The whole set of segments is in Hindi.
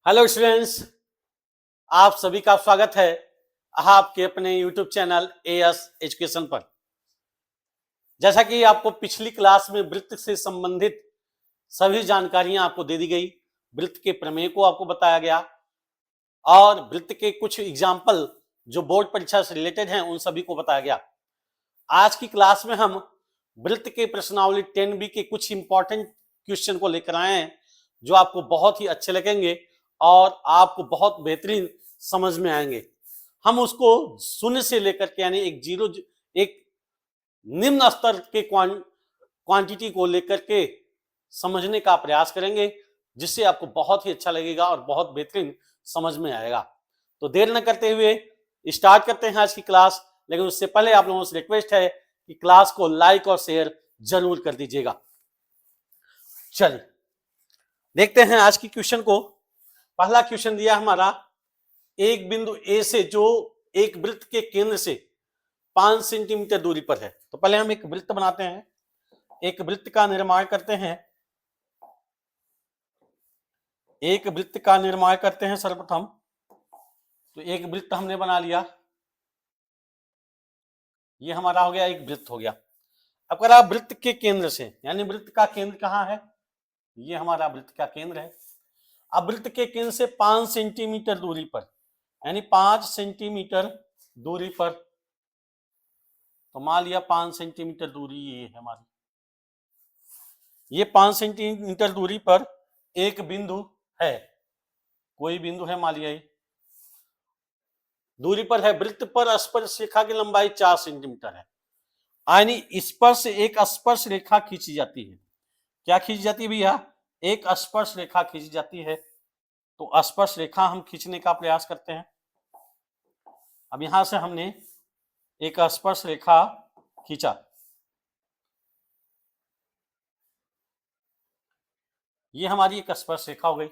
हेलो स्टूडेंट्स, आप सभी का स्वागत है आपके अपने यूट्यूब चैनल एएस एजुकेशन पर। जैसा कि आपको पिछली क्लास में वृत्त से संबंधित सभी जानकारियां आपको दे दी गई, वृत्त के प्रमेय को आपको बताया गया और वृत्त के कुछ एग्जाम्पल जो बोर्ड परीक्षा से रिलेटेड हैं उन सभी को बताया गया। आज की क्लास में हम वृत्त के प्रश्नावली 10B के कुछ इंपॉर्टेंट क्वेश्चन को लेकर आए हैं जो आपको बहुत ही अच्छे लगेंगे और आपको बहुत बेहतरीन समझ में आएंगे। हम उसको शून्य से लेकर के यानी एक निम्न स्तर के क्वांटिटी को लेकर के समझने का प्रयास करेंगे, जिससे आपको बहुत ही अच्छा लगेगा और बहुत बेहतरीन समझ में आएगा। तो देर न करते हुए स्टार्ट करते हैं आज की क्लास। लेकिन उससे पहले आप लोगों से रिक्वेस्ट है कि क्लास को लाइक और शेयर जरूर कर दीजिएगा। चलिए देखते हैं आज की क्वेश्चन को। पहला क्वेश्चन दिया हमारा, एक बिंदु ए से जो एक वृत्त के केंद्र से 5 सेंटीमीटर दूरी पर है। तो पहले हम एक वृत्त बनाते हैं, एक वृत्त का निर्माण करते हैं, एक वृत्त का निर्माण करते हैं सर्वप्रथम। तो एक वृत्त हमने बना लिया, ये हमारा हो गया, एक वृत्त हो गया। अब अगर आप वृत्त के केंद्र से, यानी वृत्त का केंद्र कहाँ है, ये हमारा वृत्त का केंद्र है। अब वृत्त के केंद्र से 5 सेंटीमीटर दूरी पर, यानी 5 सेंटीमीटर दूरी पर, तो मान लिया 5 सेंटीमीटर दूरी ये है हमारी, ये 5 सेंटीमीटर दूरी पर एक बिंदु है, कोई बिंदु है, मान लिया ये दूरी पर है। वृत्त पर स्पर्श रेखा की लंबाई 4 सेंटीमीटर है, यानी स्पर्श एक स्पर्श रेखा खींची जाती है। क्या खींची जाती है भैया? एक स्पर्श रेखा खींची जाती है। तो स्पर्श रेखा हम खींचने का प्रयास करते हैं। अब यहां से हमने एक स्पर्श रेखा खींचा, ये हमारी एक स्पर्श रेखा हो गई।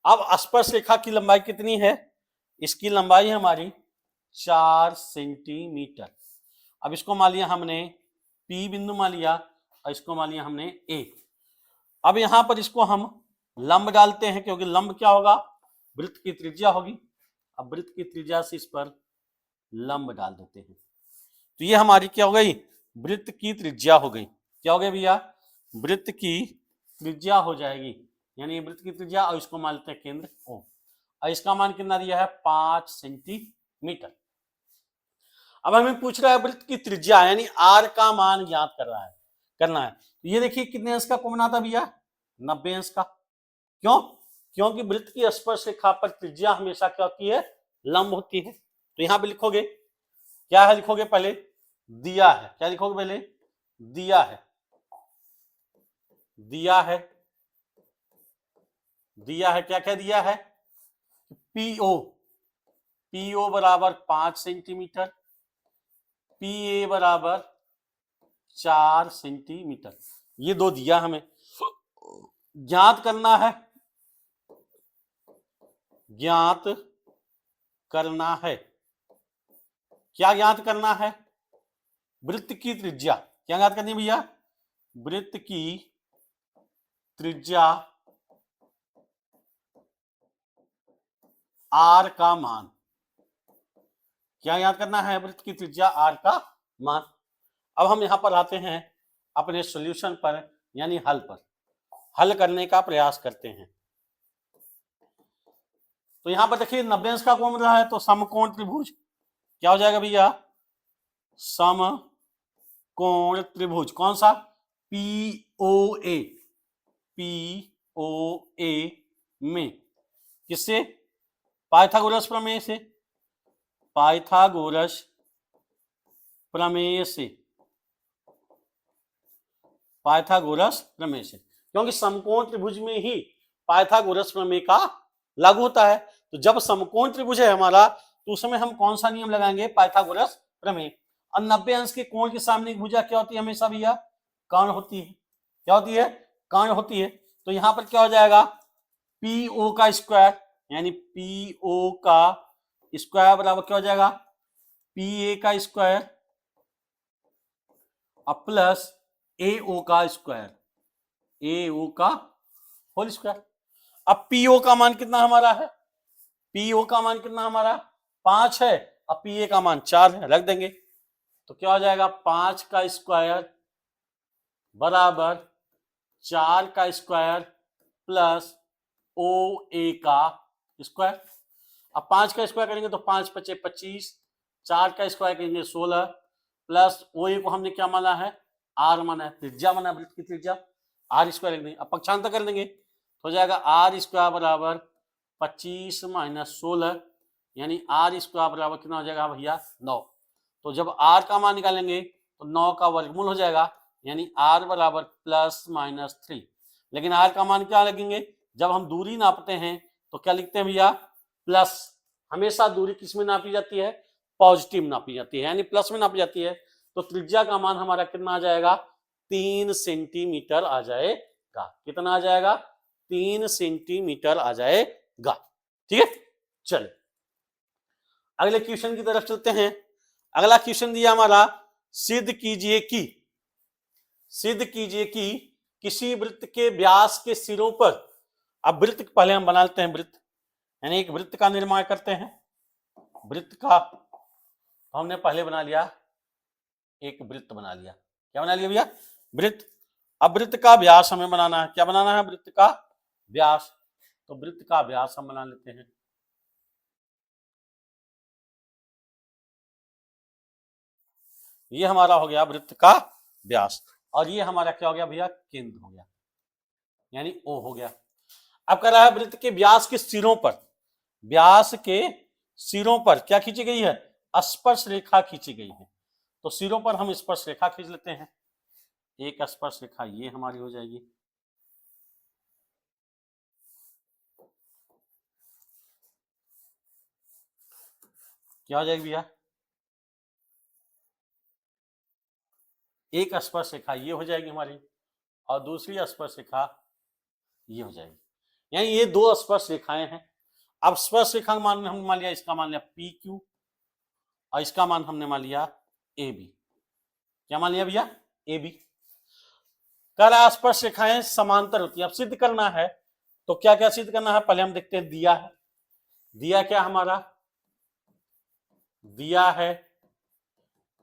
अब स्पर्श रेखा की लंबाई कितनी है? इसकी लंबाई है हमारी 4 सेंटीमीटर। अब इसको मान लिया हमने P बिंदु मान लिया और इसको मान लिया हमने A। अब यहां पर इसको हम लंब डालते हैं, क्योंकि लंब क्या होगा? वृत्त की त्रिज्या होगी। अब वृत्त की त्रिज्या से इस पर लंब डाल देते हैं, तो ये हमारी क्या हो गई? वृत्त की त्रिज्या हो गई। क्या हो गया भैया? वृत्त की त्रिज्या हो जाएगी, यानी वृत्त की त्रिज्या, और इसको मान लेते हैं केंद्र O। और इसका मान कितना दिया है? 5 सेंटीमीटर। अब हमें पूछ रहा है वृत्त की त्रिज्या, यानी R का मान ज्ञात करना है। तो ये देखिए कितने अंश का कोण आता भैया? 90 अंश का। क्यों? क्योंकि वृत्त की स्पर्श रेखा पर त्रिज्या हमेशा क्या होती है? लंब होती है। तो यहां पे लिखोगे, क्या है लिखोगे? पहले दिया है, क्या लिखोगे पहले? दिया है, दिया है, दिया है, क्या क्या दिया है? पीओ, पीओ बराबर 5 सेंटीमीटर, पीए बराबर 4 सेंटीमीटर, ये दो दिया हमें। ज्ञात करना है, ज्ञात करना है, क्या ज्ञात करना है? वृत्त की त्रिज्या। क्या ज्ञात करनी है भैया? वृत्त की त्रिज्या R का मान। क्या याद करना है? वृत्त की त्रिज्या R का मान। अब हम यहां पर आते हैं अपने सॉल्यूशन पर, यानी हल पर। हल करने का प्रयास करते हैं। तो यहां पर देखिए 90 अंश का कोण मिल रहा है, तो समकोण त्रिभुज क्या हो जाएगा भैया? समकोण त्रिभुज कौन सा? POA, POA में किससे? पाइथागोरस प्रमेय से, पाइथागोरस प्रमेय से, पाइथागोरस प्रमेय से, क्योंकि समकोण त्रिभुज में ही पाइथागोरस प्रमेय का लागू होता है। तो जब समकोण त्रिभुज है हमारा, तो उस समय हम कौन सा नियम लगाएंगे? पाइथागोरस प्रमेय। और 90 अंश के कोण के सामने एक भुजा क्या होती है हमेशा भैया? कर्ण होती है। क्या होती है? कर्ण होती है। तो यहां पर क्या हो जाएगा? पीओ का स्क्वायर, यानी पीओ का स्क्वायर बराबर क्या हो जाएगा? पीए का स्क्वायर और प्लस एओ का स्क्वायर, एओ का होल स्क्वायर। अब पीओ का मान कितना हमारा है, पीओ का मान कितना हमारा 5 है, अब पीए का मान 4 है, रख देंगे तो क्या हो जाएगा 5 का स्क्वायर बराबर 4 का स्क्वायर प्लस ओ ए का स्क्वायर। अब 5 का स्क्वायर करेंगे तो 5 पचे 25, 4 का स्क्वायर करेंगे 16 प्लस ओ ए को हमने क्या माना है आर माना है, त्रिज्या माना है, वृत्त की त्रिज्या आर स्क्वायर लिख देंगे। अब पक्षांतर कर देंगे तो हो जाएगा आर स्क्वायर बराबर 25 माइनस 16 यानी आर स्क्वायर बराबर कितना हो जाएगा भैया 9। तो जब आर का मान निकालेंगे तो 9 का वर्गमूल हो जाएगा यानी आर बराबर प्लस माइनस 3। लेकिन आर का मान क्या लगेंगे, जब हम दूरी नापते हैं तो क्या लिखते हैं भैया प्लस। हमेशा दूरी किस में नापी जाती है, पॉजिटिव नापी जाती है यानी प्लस में नापी जाती है। तो त्रिज्या का मान हमारा कितना आ जाएगा 3 सेंटीमीटर आ जाएगा। कितना आ जाएगा 3 सेंटीमीटर आ जाएगा। ठीक है, चलिए अगले क्वेश्चन की तरफ चलते हैं। अगला क्वेश्चन दिया हमारा सिद्ध कीजिए कि किसी वृत्त के व्यास के सिरों पर, अब वृत्त पहले हम बना लेते हैं, वृत्त यानी एक वृत्त का निर्माण करते हैं। वृत्त का तो हमने पहले बना लिया, एक वृत्त बना लिया। क्या बना लिया भैया वृत्त। अब वृत्त का व्यास हमें बनाना है, क्या बनाना है वृत्त का व्यास। तो वृत्त का व्यास हम बना लेते हैं। ये हमारा हो गया वृत्त का व्यास और ये हमारा क्या हो गया भैया केंद्र हो गया यानी ओ हो गया। अब कह रहा है वृत्त के व्यास के सिरों पर, व्यास के सिरों पर क्या खींची गई है स्पर्श रेखा खींची गई है। तो सिरों पर हम स्पर्श रेखा खींच लेते हैं। एक स्पर्श रेखा ये हमारी हो जाएगी, क्या हो जाएगी भैया एक स्पर्श रेखा ये हो जाएगी हमारी और दूसरी स्पर्श रेखा ये हो जाएगी यानी ये दो स्पर्श रेखाएं हैं। अब स्पर्श रेखा का मान हमने मान लिया, इसका मान लिया पी क्यू और इसका मान हमने मान लिया ए बी। क्या मान लिया भैया ए बी। कह रहा स्पर्श रेखाएं समांतर होती है। अब सिद्ध करना है तो क्या क्या सिद्ध करना है पहले हम देखते हैं। दिया है, दिया क्या हमारा दिया है,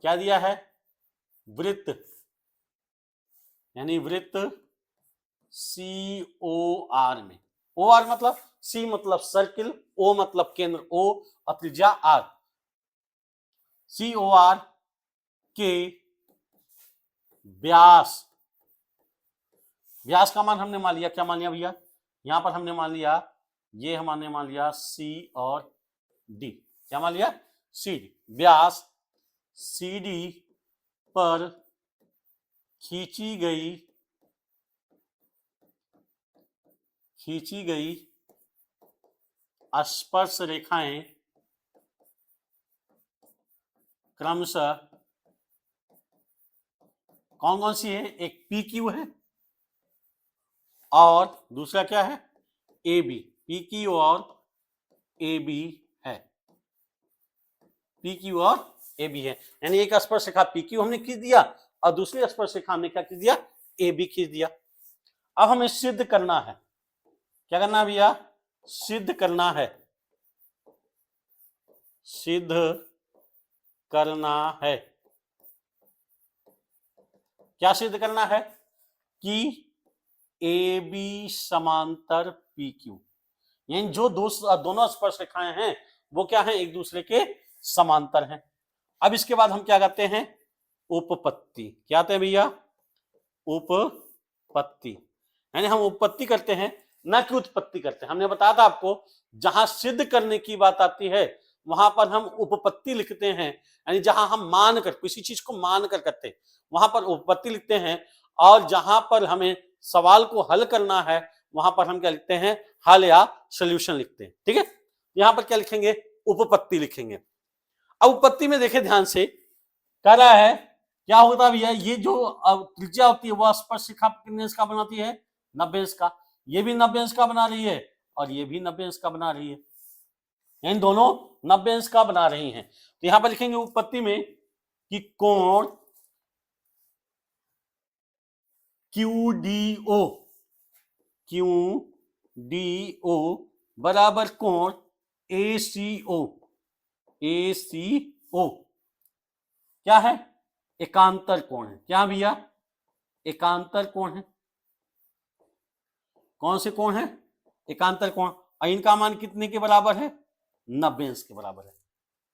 क्या दिया है वृत्त यानी वृत्त सी ओ आर में, ओ आर मतलब सी मतलब सर्किल, ओ मतलब केंद्र ओ और त्रिज्या आर। सी ओ आर के व्यास, व्यास का मान हमने मान लिया, क्या मान लिया भैया यहां पर हमने मान लिया ये हमने मान लिया सी और डी। क्या मान लिया सी डी। व्यास सी डी पर खींची गई स्पर्श रेखाएं क्रमशः कौन कौन सी है, एक पी क्यू है और दूसरा क्या है ए बी। पी क्यू और ए बी है, पी क्यू और ए बी है यानी एक स्पर्श रेखा पी क्यू हमने खींच दिया और दूसरी स्पर्श रेखा हमने क्या खींच दिया ए बी खींच दिया। अब हमें सिद्ध करना है, क्या करना है भैया सिद्ध करना है, सिद्ध करना है। क्या सिद्ध करना है कि ए बी समांतर पी क्यू यानी जो दोनों स्पर्श रेखाएं हैं वो क्या है एक दूसरे के समांतर हैं। अब इसके बाद हम क्या करते हैं उपपत्ति। क्या आते हैं भैया उपपत्ति यानी हम उपपत्ति करते हैं न कि उत्पत्ति करते हैं। हमने बताया था आपको जहां सिद्ध करने की बात आती है वहां पर हम उपपत्ति लिखते हैं यानी जहां हम मान कर किसी चीज को मान कर करते हैं वहां पर उपपत्ति लिखते हैं और जहां पर हमें सवाल को हल करना है वहां पर हम क्या लिखते हैं हल या सॉल्यूशन लिखते हैं। ठीक है, यहां पर क्या लिखेंगे उपपत्ति लिखेंगे। अब उपपत्ति में देखें ध्यान से, कह रहा है क्या होता है भैया ये जो त्रिज्या होती है वो स्पर्श रेखा कितने अंश का बनाती है 90 अंश का, ये भी 90 अंश का बना रही है और ये भी 90 अंश का बना रही है, इन दोनों 90 अंश का बना रही हैं। तो यहां पर लिखेंगे उपपत्ति में कि कोण Q D O D O बराबर कोण ए सी ओ। क्या है? एकांतर कोण है। क्या भैया? एकांतर कोण है। कौन से कोण है? एकांतर कोण। और इनका मान कितने के बराबर है? 90 अंश के बराबर है।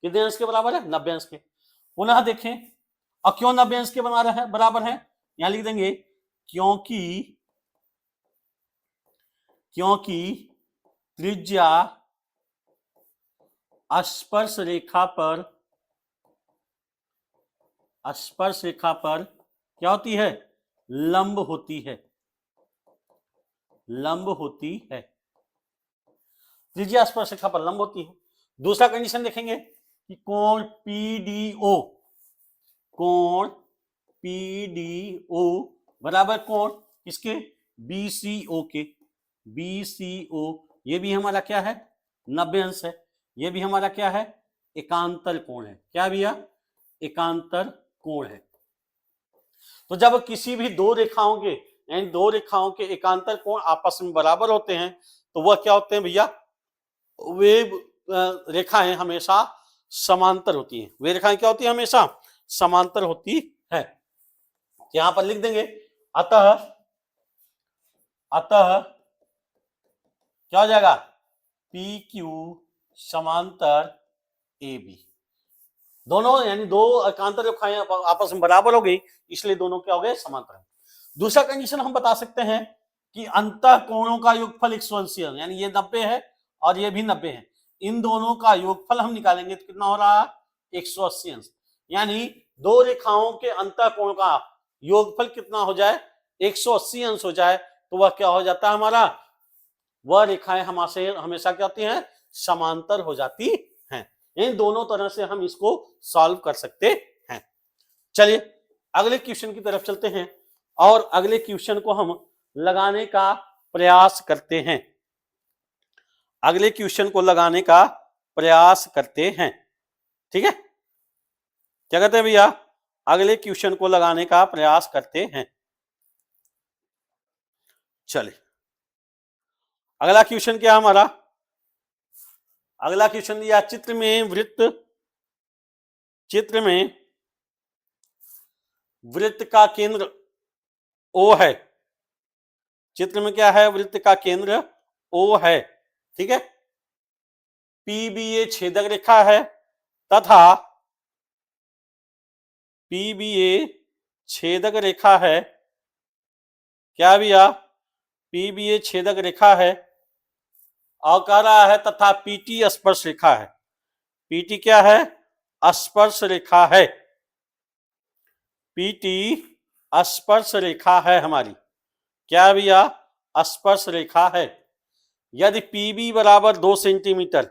कितने अंश के बराबर है? 90 अंश के। पुनः देखें, और क्यों 90 अंश के बराबर है? यहां लिख देंगे क्योंकि त्रिज्या स्पर्श रेखा पर क्या होती है? लंब होती है। त्रिज्या स्पर्श रेखा पर लंब होती है। दूसरा कंडीशन देखेंगे कि कोण पीडीओ बराबर कोण किसके? बीसीओ के। ये भी हमारा क्या है? 90 अंश है। ये भी हमारा क्या है? एकांतर कोण है। क्या भैया? एकांतर कोण है। तो जब किसी भी दो रेखाओं के एकांतर कोण आपस में बराबर होते हैं तो वह क्या होते हैं भैया? वे रेखाएं हमेशा समांतर होती हैं। वे रेखाएं क्या होती है? हमेशा समांतर होती है। यहां पर लिख देंगे अतः क्या हो जाएगा? पी क्यू समांतर ए बी। दोनों यानी दो एकांतर रेखाएं आपस में बराबर हो गई, इसलिए दोनों क्या हो गए? समांतर। दूसरा कंडीशन हम बता सकते हैं कि अंतः कोणों का योगफल 180 है, यानी ये 90 है और ये भी 90 है। इन दोनों का योगफल हम निकालेंगे तो कितना हो रहा है? 180 अंश। यानी दो रेखाओं के अंतः कोण का योगफल कितना हो जाए? 180 अंश हो जाए तो वह क्या हो जाता है हमारा? वह रेखाएं हमेशा क्या होती हैं? समांतर हो जाती हैं। इन दोनों तरह से हम इसको सॉल्व कर सकते हैं। चलिए अगले क्वेश्चन की तरफ चलते हैं और अगले क्वेश्चन को हम लगाने का प्रयास करते हैं। ठीक है, क्या कहते हैं भैया? अगले क्वेश्चन को लगाने का प्रयास करते हैं। चलिए अगला क्वेश्चन क्या हमारा? अगला क्वेश्चन दिया चित्र में वृत्त का केंद्र ओ है। चित्र में क्या है? वृत्त का केंद्र ओ है। ठीक है, पीबीए छेदक रेखा है तथा क्या भैया? पीबीए छेदक रेखा है और कह रहा है तथा पीटी स्पर्श रेखा है। पीटी क्या है? स्पर्श रेखा है। पीटी स्पर्श रेखा है हमारी। क्या भैया? स्पर्श रेखा है। यदि पीबी बराबर 2 सेंटीमीटर,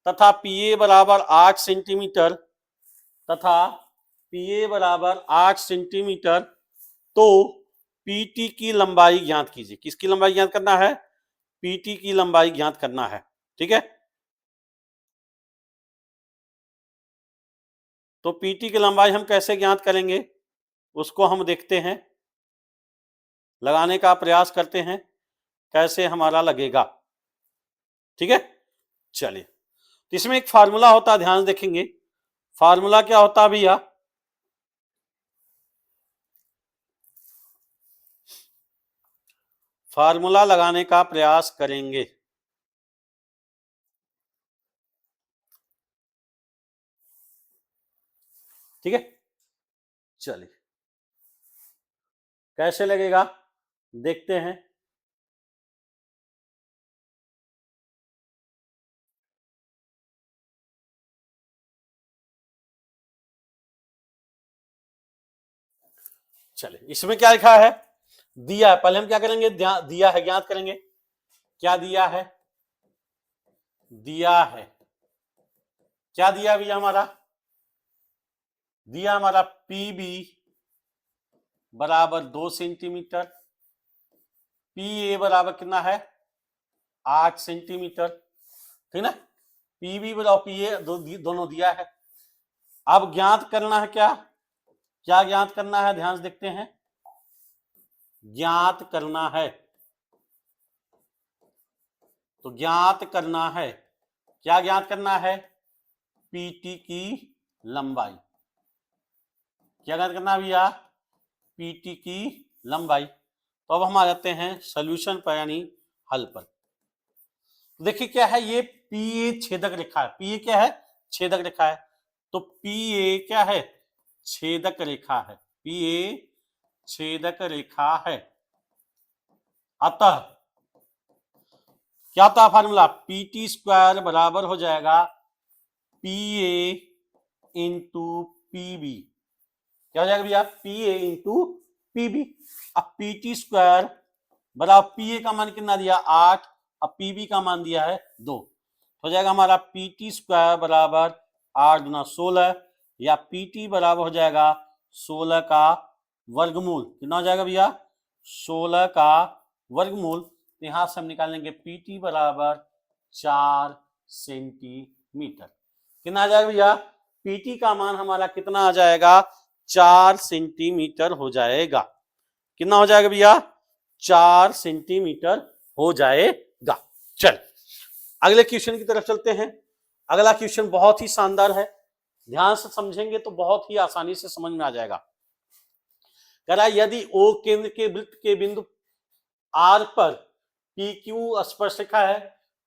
तथा पीए बराबर 8 सेंटीमीटर तो पीटी की लंबाई ज्ञात कीजिए। किसकी लंबाई ज्ञात करना है? पीटी की लंबाई ज्ञात करना है। ठीक है, तो पीटी की लंबाई हम कैसे ज्ञात करेंगे उसको हम देखते हैं, लगाने का प्रयास करते हैं कैसे हमारा लगेगा। ठीक है, चलिए इसमें एक फार्मूला होता है, ध्यान देखेंगे। फार्मूला क्या होता है भैया? फार्मूला लगाने का प्रयास करेंगे। ठीक है, चलिए कैसे लगेगा देखते हैं। चलिए इसमें क्या लिखा है? दिया है। पहले हम क्या करेंगे? दिया है ज्ञात करेंगे। क्या दिया है? क्या दिया भैया हमारा? दिया हमारा पीबी बराबर 2 सेंटीमीटर, पीए बराबर कितना है? 8 सेंटीमीटर। ठीक ना, पीबी बराबर पीए दोनों दिया है। अब ज्ञात करना है क्या ज्ञात करना है? ध्यान से देखते हैं। ज्ञात करना है। तो ज्ञात करना है, क्या ज्ञात करना है? पीटी की लंबाई। क्या ज्ञात करना है भैया? पीटी की लंबाई। तो अब हम आ जाते हैं सॉल्यूशन पर यानी हल पर। देखिए क्या है, ये पी ए छेदक रेखा है। पी ए क्या है? छेदक रेखा है। तो पी ए क्या है? छेदक रेखा है। पी ए छेदक रेखा है। अतः क्या होता है फार्मूला? पी टी स्क्वायर बराबर हो जाएगा P A into P B. क्या हो जाएगा भैया? P A into P B. अब पी टी स्क्वायर बराबर पी ए का मान कितना दिया? 8। अब पी बी का मान दिया है 2। हो जाएगा हमारा पी टी स्क्वायर बराबर 8 गुना 16, या पी टी बराबर हो जाएगा 16 का वर्गमूल। कितना हो जाएगा भैया? 16 का वर्गमूल। यहां से हम निकालेंगे पी टी बराबर 4 सेंटीमीटर। कितना आ जाएगा भैया? पीटी का मान हमारा कितना आ जाएगा? 4 सेंटीमीटर हो जाएगा। कितना हो जाएगा भैया? 4 सेंटीमीटर हो जाएगा। चल अगले क्वेश्चन की तरफ चलते हैं। अगला क्वेश्चन बहुत ही शानदार है, ध्यान से समझेंगे तो बहुत ही आसानी से समझ में आ जाएगा। कह रहा यदि ओ केंद्र के वृत्त के बिंदु आर पर पी क्यू स्पर्शिका है,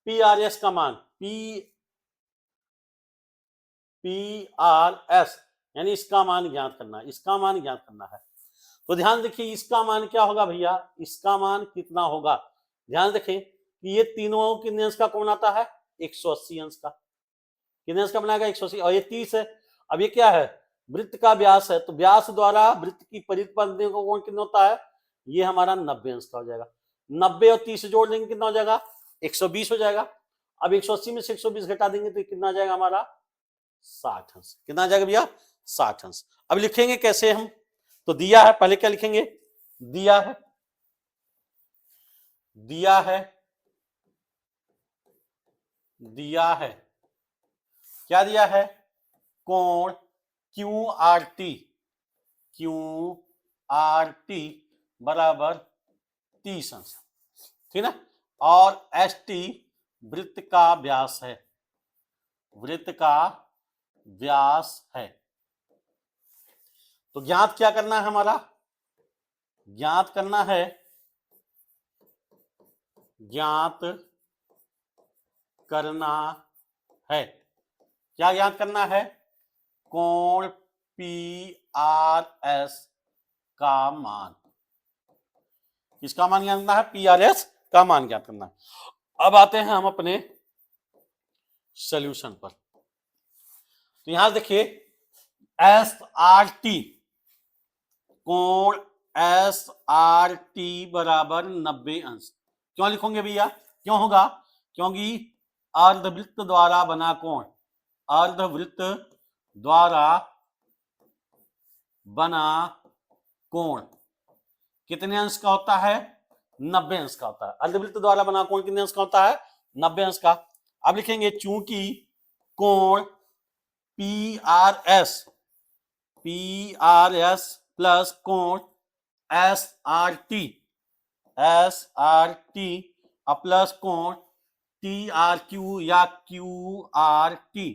पी आर एस का मान पी आर एस यानी इसका मान ज्ञात करना है। इसका मान ज्ञात करना है। तो ध्यान देखिए इसका मान क्या होगा भैया? इसका मान कितना होगा? ध्यान देखें कि ये तीनों कितने अंश का कोण आता है? 180 अंश का। कितने अंश का बनाएगा? 180। और ये 30 है। अब ये क्या है? वृत्त का व्यास है। तो व्यास द्वारा वृत्त की परिधि पर का कोण कितना होता है? ये हमारा 90 अंश का हो जाएगा। 90 और 30 जोड़ देंगे कितना हो जाएगा? 120 हो जाएगा। अब 180 में से 120 घटा देंगे तो कितना आ जाएगा हमारा? 60 अंश। कितना आ जाएगा भैया? 60 अंश। अब लिखेंगे कैसे हम? तो दिया है, पहले क्या लिखेंगे? दिया है, दिया है, दिया है, क्या दिया है? कोण Q R T, Q R T बराबर 30 अंश, ठीक है। और एस टी वृत्त का व्यास है, वृत्त का व्यास है। तो ज्ञात क्या करना है हमारा? ज्ञात करना है, ज्ञात करना है, क्या ज्ञात करना है? कोण पी आर एस का मान। किसका मान ज्ञात करना है? पी आर एस का मान ज्ञात करना है। अब आते हैं हम अपने सॉल्यूशन पर। तो यहां देखिए एस आर टी, कोण एस आर टी बराबर 90 अंश। क्यों लिखोगे भैया? क्यों होगा? क्योंकि अर्धवृत्त द्वारा बना कोण, अर्धवृत्त द्वारा बना कोण कितने अंश का होता है? 90 अंश का होता है। अर्धवृत्त द्वारा बना कोण कितने अंश का होता है? 90 अंश का। अब लिखेंगे चूंकि कोण P R S, P R S plus कोण S R T, S R T plus कोण टी आर क्यू या क्यू आर टी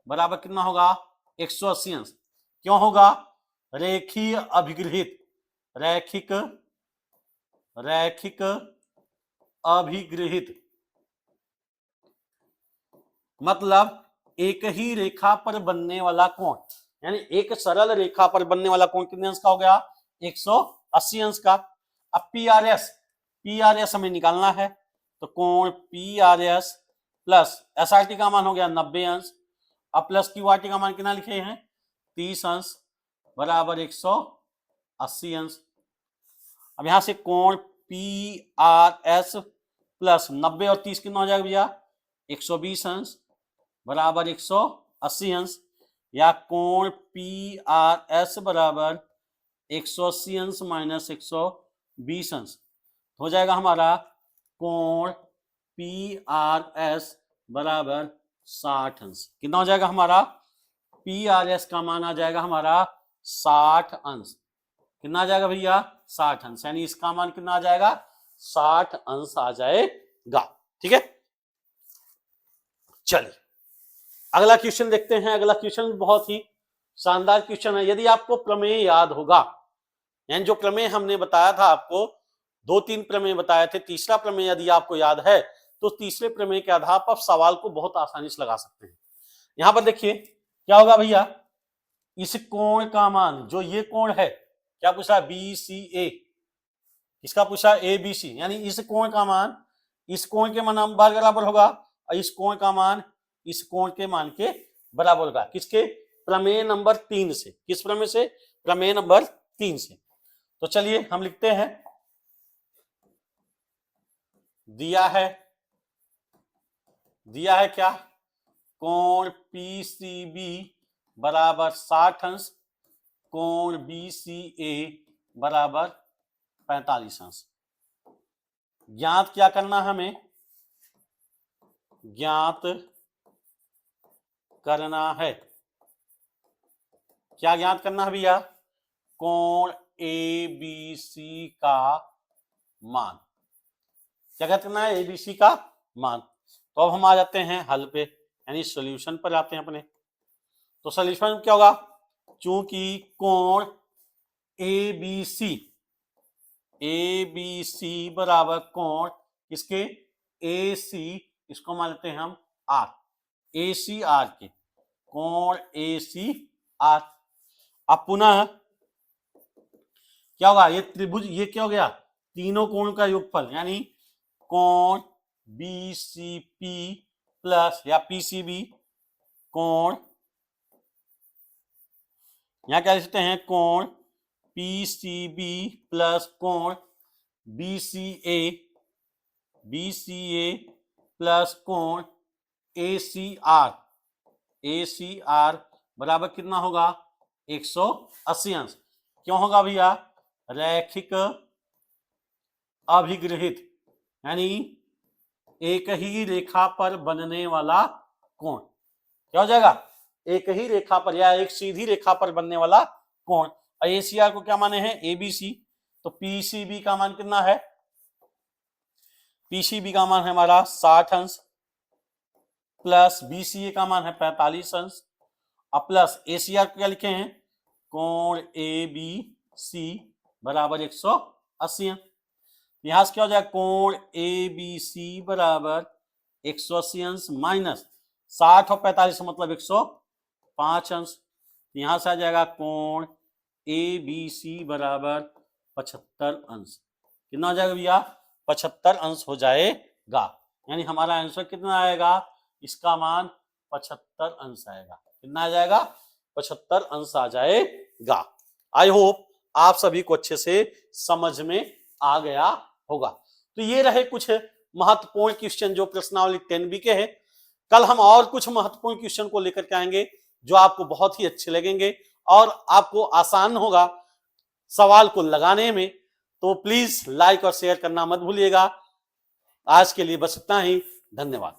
बराबर कितना होगा? 180 अंश। क्यों होगा? रेखीय अभिगृहित, रैखिक, रैखिक अभिगृहित मतलब एक ही रेखा पर बनने वाला कोण, यानी एक सरल रेखा पर बनने वाला कोण कितने अंश का हो गया? 180 अंश का। अब P R S, P R S हमें निकालना है। तो कोण P R S plus S R T का मान हो गया 90 अंश। अब प्लस क्यू आर टी का मान कितना लिखे हैं? 30 अंश बराबर 180 अंश। अब यहां से कोण पी आर एस प्लस 90 और 30 कितना हो जाएगा भैया? 120 अंश बराबर 180 अंश, या कोण पी आर एस बराबर 180 अंश माइनस 120 अंश हो जाएगा हमारा कोण पी आर एस बराबर 60 अंश। कितना हो जाएगा हमारा? पी आर एस का मान आ जाएगा हमारा 60 अंश। कितना आ जाएगा भैया 60 अंश, यानी इसका मान कितना आ जाएगा 60 अंश आ जाएगा। ठीक है, चलिए अगला क्वेश्चन देखते हैं। अगला क्वेश्चन बहुत ही शानदार क्वेश्चन है। यदि आपको प्रमेय याद होगा, यानी जो प्रमेय हमने बताया था आपको, 2-3 प्रमेय बताए थे, तीसरा प्रमेय यदि आपको याद है तो तीसरे प्रमेय के आधार पर सवाल को बहुत आसानी से लगा सकते हैं। यहां पर देखिए क्या होगा भैया, इस कोण का मान, जो ये कोण है, क्या पूछा BCA, इसका पूछा ABC, यानी इस कोण का मान इस कोण के मान बराबर होगा और इस कोण का मान इस कोण के मान के बराबर होगा। किसके? प्रमेय नंबर 3 से। किस प्रमेय से? प्रमेय नंबर 3 से। तो चलिए हम लिखते हैं, दिया है क्या, कोण PCB बराबर 60 अंश, कोण BCA बराबर 45 अंश। ज्ञात क्या करना, हमें ज्ञात करना है, क्या ज्ञात करना है भैया, कोण ABC का मान। क्या ज्ञात करना है? ABC का मान। तो अब हम आ जाते हैं हल पे, यानी सॉल्यूशन पर आते हैं अपने। तो सॉल्यूशन क्या होगा, चूंकि कोण ABC बराबर कोण किसके, AC, इसको मान लेते हैं हम R, ACR के, कोण ACR। अब पुनः क्या होगा, ये त्रिभुज, ये क्या हो गया, तीनों कोण का योगफल, यानी कोण BCP प्लस या PCB, कोण, यहां क्या लिखते हैं, कोण PCB प्लस कोण BCA प्लस कोण ACR बराबर कितना होगा 180 अंश। क्यों होगा भैया, रैखिक अभिगृहित, यानी एक ही रेखा पर बनने वाला कोण। क्या हो जाएगा, एक ही रेखा पर या एक सीधी रेखा पर बनने वाला कोण। और ACR को क्या माने हैं, ABC। तो PCB का मान कितना है, PCB का मान है हमारा 60 अंश, प्लस BCA का मान है 45 अंश, और प्लस ACR को क्या लिखे हैं, कोण ABC बराबर 180 अंश। यहां से क्या हो जाएगा, कोण ABC बराबर 180 अंश माइनस 60 और 45 मतलब 105 अंश। यहां से आ जाएगा कोण ABC बराबर 75 अंश। कितना हो जाएगा भैया, 75 अंश हो जाएगा। यानी हमारा आंसर कितना आएगा, इसका मान 75 अंश आएगा। कितना आ जाएगा, 75 अंश आ जाएगा। आई होप आप सभी को अच्छे से समझ में आ गया होगा। तो ये रहे कुछ महत्वपूर्ण क्वेश्चन जो प्रश्नावली 10B के हैं। कल हम और कुछ महत्वपूर्ण क्वेश्चन को लेकर के आएंगे जो आपको बहुत ही अच्छे लगेंगे और आपको आसान होगा सवाल को लगाने में। तो प्लीज लाइक और शेयर करना मत भूलिएगा। आज के लिए बस इतना ही, धन्यवाद।